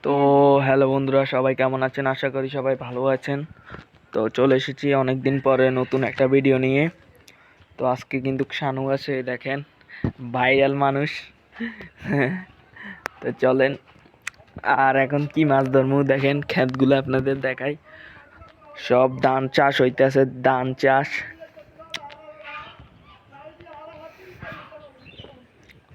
তো হ্যালো বন্ধুরা, সবাই কেমন আছেন? আশা করি সবাই ভালো আছেন। তো চলে এসেছি অনেক দিন পরে নতুন একটা ভিডিও নিয়ে। তো আজকে কিন্তু শানু আছে, দেখেন ভাইরাল মানুষ। তো চলেন, আর এখন কি মাছ ধরমু দেখেন, ক্ষেতগুলো আপনাদের দেখাই। সব ধান চাষ হইতেছে, ধান চাষ।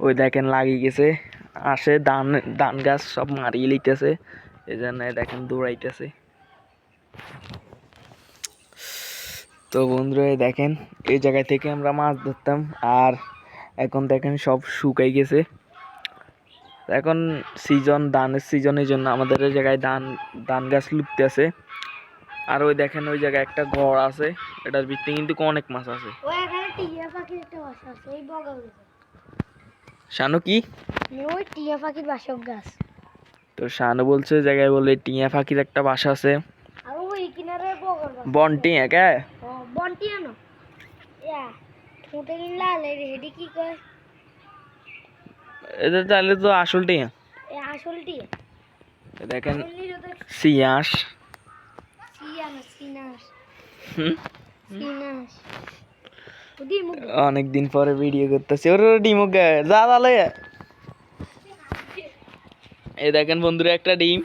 ওই দেখেন লাগিয়ে গেছে, আসে ধান ধান গাছ সব মারিয়ে লিতেছে, এই জন্য দেখেন দৌড়াইতেছে। তো বন্ধুরা দেখেন, এই জায়গা থেকে আমরা মাছ ধরতাম, আর এখন দেখেন সব শুকাই গেছে। এখন সিজন, ধানের সিজনের জন্য আমাদের এই জায়গায় ধান গাছ লুকতে আছে। আর ওই দেখেন ওই জায়গায় একটা ঘর আছে, এটার ভিতরে কিন্তু অনেক মাছ আছে। শানু কি ওই টিয়া পাখির বাসক গাছ। তো শানু বলছে ওই জায়গায় বলে টিয়া পাখির একটা বাসা আছে। আর ওই কিনারে বগর গাছ। বন্টি একা বন্টি আনো ইয়া ঠোঁটে লাল হেডি কি কয়? এটা তাহলে তো আসল টিয়া। এ আসল টিয়া দেখেন সিয়াস। সিনাস হুম, সিনাস অনেকদিন পরে ভিডিও করতেছি। ওর ডিমও যা তাহলে। এই দেখেন বন্ধুরা একটা ডিম,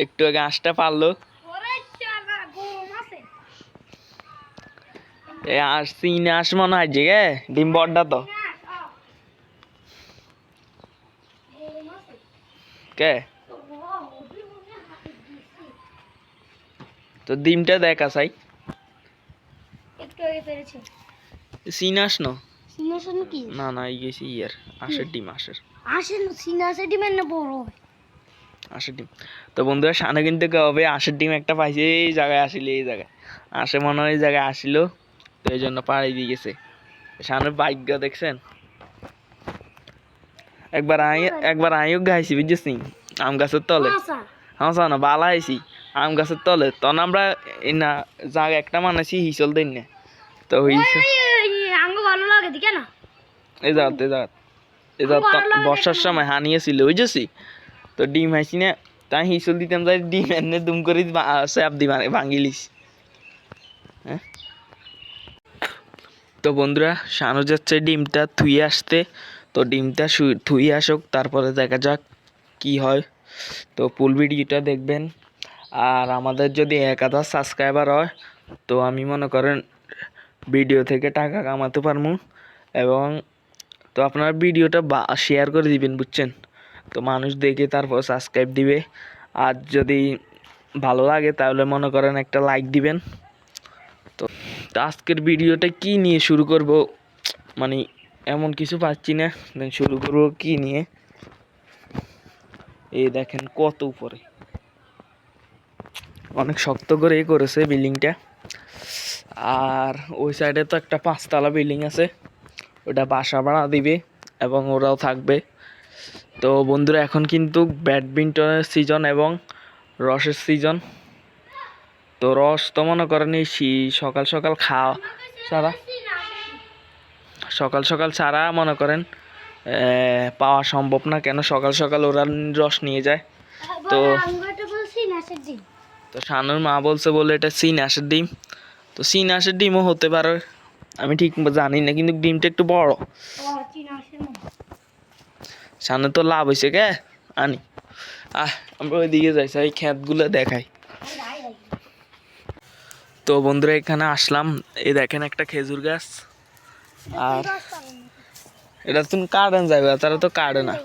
একটু আগে আঁশটা পারলো। এই আঁশ চিনে আঁশ মনে হয় যে ডিম বড়টা তো কে। তো ডিমটা দেখা চাই, একটু আগে পেরেছি। সিনাস ন সিনাস কি? না না, এই গেছি ইয়ার আঁশের ডিম, আসেন সিনাসের ডিমের না বড় আঁশের ডিম। তো বন্ধুরা সানে কিন্তু হবে আঁশের ডিম একটা পাইছে, এই জায়গায় আসিল, এই জায়গায় আসে মনে হয়, এই জায়গায় আসিল, তো এই জন্য পাড়াই দিয়ে গেছে। সানের ভাগ্য দেখছেন। একবার আইও গাইছি বুঝছি আম গাছের তলে। হ্যাঁ না বালা আইছি আম গাছের তলে, তখন আমরা না জায়গা একটা মানাইছি হিসল দিন না, তো হইছে আঙ্গ ভালো লাগে দি কেন এই জায়গাতে বর্ষার সময় হানিয়েছিল বুঝেছি। তো ডিম হাইছি না, তাই হিসল দিতাম, যাই ডিম এনে দুম করে স্যাপ দি ভাঙিলিস। হ্যাঁ, তো বন্ধুরা শানু যাচ্ছে ডিমটা থুয়ে আসতে। তো ডিমটা থুয়ে আসুক, তারপরে দেখা যাক কি হয়। তো ফুল ভিডিওটা দেখবেন, আর আমাদের যদি 1000 সাবস্ক্রাইবার হয়, তো আমি মনে করেন ভিডিও থেকে টাকা কামাতে পারবো। এবং তো আপনার ভিডিওটা শেয়ার করে দিবেন বুঝছেন, তো মানুষ দেখে তারপর সাবস্ক্রাইব দিবে। আর যদি ভালো লাগে তাহলে মনে করেন একটা লাইক দিবেন। তো আজকের ভিডিওটা কি নিয়ে শুরু করব, মানে এমন কিছু পাচ্ছি না, শুরু করব কি নিয়ে। এই দেখেন কত উপরে, অনেক শক্ত করে করেছে বিল্ডিংটা। আর ওই সাইডে তো একটা 5তলা বিল্ডিং আছে, ওটা বাসা ভাড়া দিবে এবং ওরাও থাকবে। তো বন্ধুরা এখন কিন্তু ব্যাডমিন্টনের সিজন এবং রসের সিজন। তো রস তো মনে করেন এই সকাল সকাল খাওয়া ছাড়া, সকাল সকাল ছাড়া মনে করেন পাওয়া সম্ভব না, কেন সকাল সকাল ওরা রস নিয়ে যায়। তো তো শানুর মা বলছে বলে এটা সিনাসের ডিম। তো সিনাসের ডিমও হতে পারে, আমি ঠিক জানি না, কিন্তু ডিমটা একটু বড়। শানু তো লাভ হয়েছে কে আনি। আমরা ওইদিকে যাইছি, এই ক্ষেতগুলো দেখাই। তো বন্ধুরা এখানে আসলাম, এই দেখেন একটা খেজুর গাছ, আর এটা তুমি কাটেন যাবে, তারা তো কাটে না,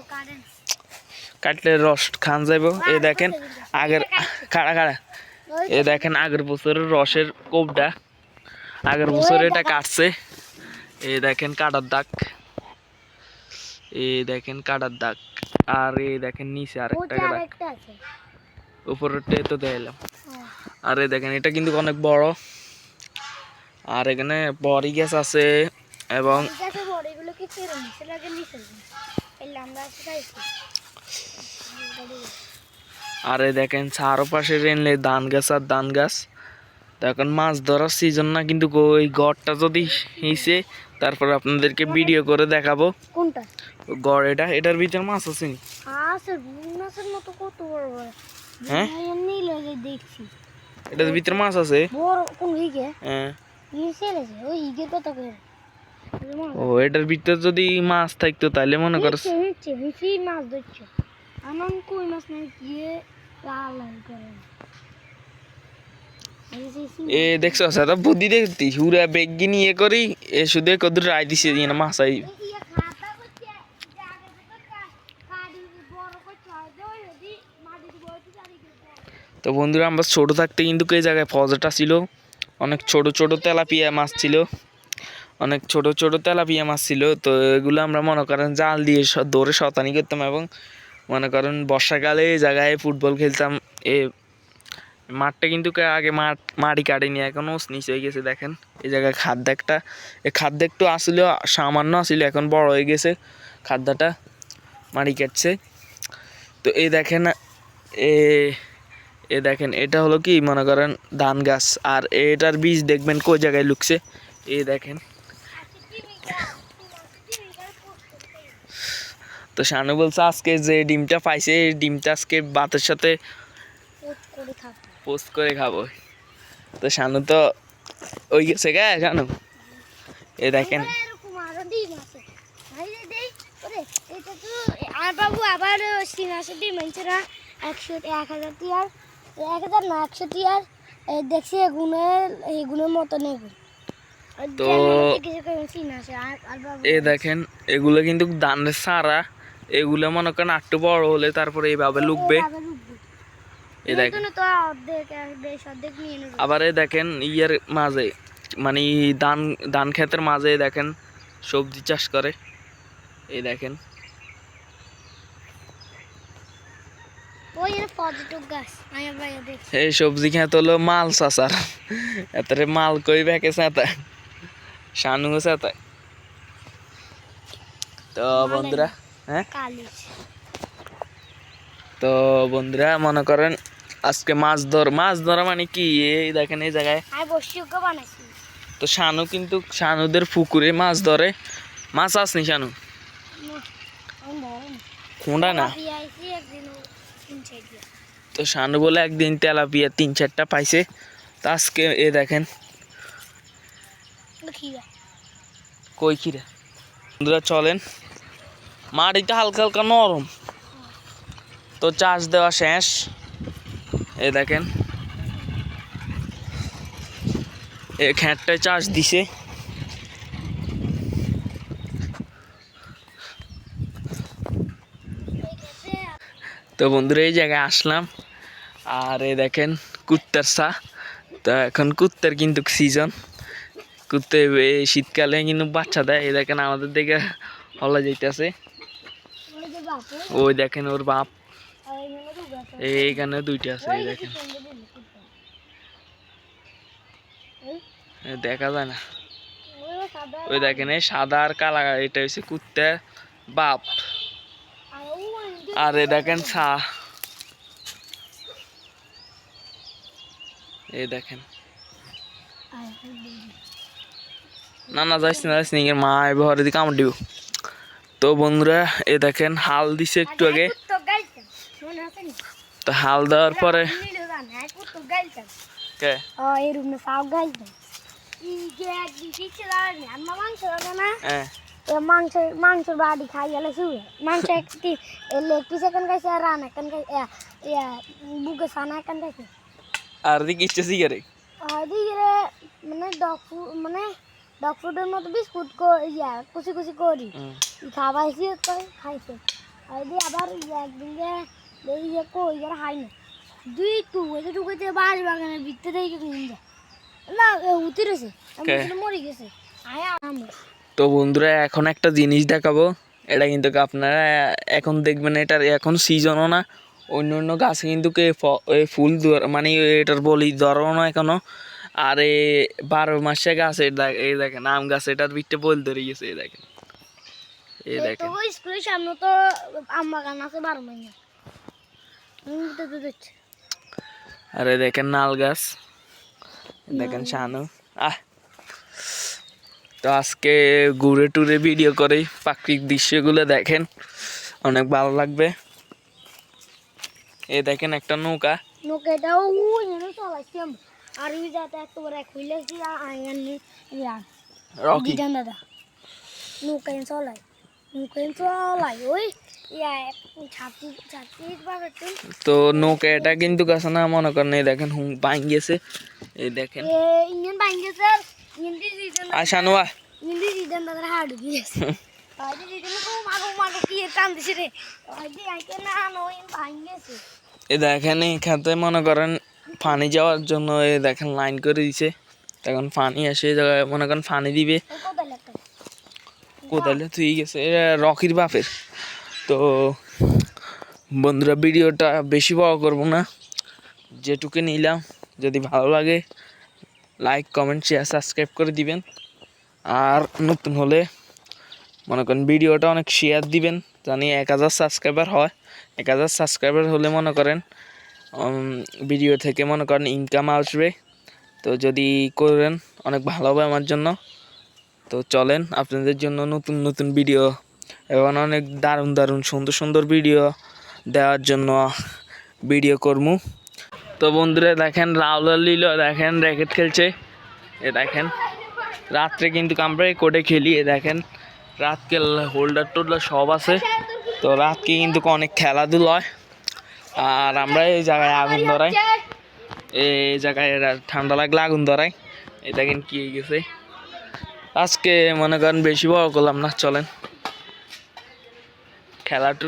কাটলে রস খান যাইব। এই দেখেন আগের কাড়া, এই দেখেন আগের বছরের রসের কোপটা, আগের বছর এটা কাটছে। এই দেখেন কাটার দাগ, এই দেখেন কাটার দাগ। আর এই দেখেন নিচে আরেকটা দাগ, উপরেরটা তো দেখলাম। আর এই দেখেন এটা কিন্তু অনেক বড়। আর এখানে বড়ি গাছ আছে, এবং আর এই দেখেন চারপাশে রেনলে ধান গাছ আর ধান গাছ। তো এখন মাছ ধরার সিজন না, কিন্তু ওই গড়টা যদি হিসে তারপর আপনাদেরকে ভিডিও করে দেখাবো। গড় এটার ভিতর মাছ আছে নি? আছে মাছের মতো কত বড় বড়। হ্যাঁ নীল হয়ে দেখছি এটার ভিতর মাছ আছে। বড় কোন হিগে হ্যাঁ নিচে গেছে ওই হিগের কথা কই ও এটার ভিতর যদি মাছ থাকতো তাহলে মনে করস নিচে মাছ ধরছে আমার কই মাছ নাই গিয়ে লাল লাল করে এ দেখছো সাদা বুদ্ধি দেখতি হুরা বেগি নিয়ে করি এ শুধু কদর রাই দিছে না মাছ আই। তো বন্ধুরা আমরা ছোট থাকতে কিন্তু এই জায়গায় ফজটা ছিল, অনেক ছোট ছোট তেলাপিয়া মাছ ছিল, অনেক ছোট ছোট তেলাপিয়া মাছ ছিল। তো এগুলো আমরা মনে করেন জাল দিয়ে দৌড়ে শতানি করতাম এবং মনে করেন বর্ষাকালে এই জায়গায় ফুটবল খেলতাম। এ মাঠটা কিন্তু আগে মাটি কাটেনি, এখনও নিচে হয়ে গেছে। দেখেন এই জায়গায় খাদ্য একটা, এই খাদ্য একটু আসলে সামান্য আসছিল, এখন বড় হয়ে গেছে খাদ্যটা, মাটি কাটছে। তো এই দেখেন এ এ দেখেন এটা হলো কি মনে করেন ধান গাছ, আর এটার বীজ দেখবেন কই জায়গায় লুকছে। এই দেখেন তো শানু বলছে আজকে যে ডিমটা পাইছে এই ডিমটা আজকে ভাতের সাথে পোস্ট করে খাবো। তো শানু তো ওই গেছে গা শানু। এই দেখেন আর বাবু আবার সিনাশে ডিম আনছে না 100 টিয়ার 1000 না 100 টিয়ার দেখছি এগুনের মতো নেই। তো এই দেখেন এগুলো কিন্তু ধানের সারা, এগুলো মনে করেন একটু বড় হলে তারপরে এইভাবে লুকবে। এই দেখেন আবার এই দেখেন ইয়ার মাঝে মানে ধান ক্ষেতের মাঝে দেখেন সবজি চাষ করে। এই দেখেন এই সবজি খেত হলো মাল চাষার, এতরে মাল কই বেকে চেতা শানু চেতা। তো বন্ধুরা হ্যাঁ তো বন্ধুরা মনে করেন আজকে মাছ ধরা মানে কি এই দেখেন এই জায়গায় তো শানু কিন্তু শানুদের পুকুরে মাছ ধরে। মাছ আসনি শানু খুঁড়া না। তো শানু বলে একদিন তেলাপিয়া 3-4টা পাইছে। তো আজকে এ দেখেন কই খিরা। বন্ধুরা চলেন, মাটিটা হালকা হালকা নরম, তো চাষ দেওয়া শেষ। এ দেখেন এ খ্যাটটায় চাষ দিছে। তো বন্ধুরা এই জায়গায় আসলাম, আর এই দেখেন কুত্তার চা। তো এখন কুত্তার কিন্তু সিজন, কুত্তে এই শীতকালে কিন্তু বাচ্চা দেয়। এই দেখেন আমাদের দিকে হলা যাইতেছে, ওই দেখেন ওর বাপ, এইখানে 2টা আছে। এই দেখেন দেখা যায় না, ওই দেখেন এই সাদা আর কালা, এটা হচ্ছে কুত্তা বাপ। আর এই দেখেন ছা, এই দেখেন না না যাইস না মা এবার ঘরে দিকে কামড় দিব। তো বন্ধুরা এ দেখেন হাল দিছে একটু আগে, তো হাল দেওয়ার পরে কে মাংসের বাড়ি খাই গেলে শুয়ে মাংস লেগ পিস এখন খাইছে আর রান এখন বুকে সানা এখন খাইছে আর দিকে ইচ্ছে সিগারে মানে ডগ ফুডের মতো বিস্কুট কুচি কুচি করি খাওয়াইছি তো খাইছে আর দিয়ে আবার একদিন যে কই আর খাই না দুই টুকুতে বাঁশ বাগানের ভিতরে না উঠে রয়েছে মরে গেছে তো বন্ধুরা এখন একটা জিনিস দেখাবো, এটা কিন্তু আপনারা এখন দেখবেন, এটার এখন সিজনও না, অন্য অন্য গাছে কিন্তু ফুল মানে এটার বলি ধরো না এখনো। আর এই 12 মাসে গাছে এই দেখেন আম গাছ, এটার ভিতরে বল ধরে গেছে। এই দেখেন এই দেখেন স্কুলের সামনে তো আম বাগান আছে 12 মাস। আর এই দেখেন নাল গাছ, দেখেন শানু তো আজকে ঘুরে টুরে ভিডিও করে প্রাকৃতিক দৃশ্যগুলো দেখেন, অনেক ভালো লাগবে। এই দেখেন একটা নৌকা, নৌকাটাও এনে চলাইছি আমি। আর ওই যাতে একেবারে খুলেছি আইনি রকি দিদান দাদা নৌকা চলাই ওই ছাত্রী ছাত্রী বাবাতে তো নৌকা এটা কিন্তু কাছে না, মনে করেন এই দেখেন ভাঙ গেছে, এই দেখেন ইঞ্জিন ভাঙে স্যার ইঞ্জিন দিদান আসানুয়া ইঞ্জিন দিদান দাদার হাড় দিয়েছে তাই দিদান তো মাগো কি টান দিছে রে তাই আইতে না নই ভাঙেছে। এই দেখেন এখানে মনে করেন পানি যাওয়ার জন্য এই দেখেন লাইন করে দিছে, এখন পানি আসে এই জায়গায় মনে করেন পানি দিবে। কোথায় লাগতো কোথায় তুই গেছে এটা রকির বাপের। তো বন্ধুরা ভিডিওটা বেশি বড় করবো না, যেটুকু নিলাম, যদি ভালো লাগে লাইক কমেন্ট শেয়ার সাবস্ক্রাইব করে দিবেন। আর নতুন হলে মনে করেন ভিডিওটা অনেক শেয়ার দিবেন, জানি 1000 সাবস্ক্রাইবার হয়। 1000 সাবস্ক্রাইবার হলে মনে করেন ভিডিও থেকে মনে করেন ইনকাম আসবে। তো যদি করেন অনেক ভালো হবে আমার জন্য। তো চলেন আপনাদের জন্য নতুন নতুন ভিডিও এবং অনেক দারুণ দারুণ সুন্দর সুন্দর ভিডিও দেওয়ার জন্য ভিডিও করবো। তো বন্ধুরা দেখেন রাহুল আর লীলা দেখেন র্যাকেট খেলছে, এ দেখেন রাত্রে কিন্তু আমরা এই কোর্টে খেলি। এ দেখেন রাতকে হোল্ডার টোল্ডার সব আছে, তো রাতকে কিন্তু অনেক খেলাধুলা হয়। আর আমরা এই জায়গায় আগুন ধরাই, এই জায়গায় ঠান্ডা লাগলে আগুন ধরাই। এই দেখেন কি হয়ে গেছে। আজকে মনে করেন বেশি বড় করলাম না, চলেন খেলাটা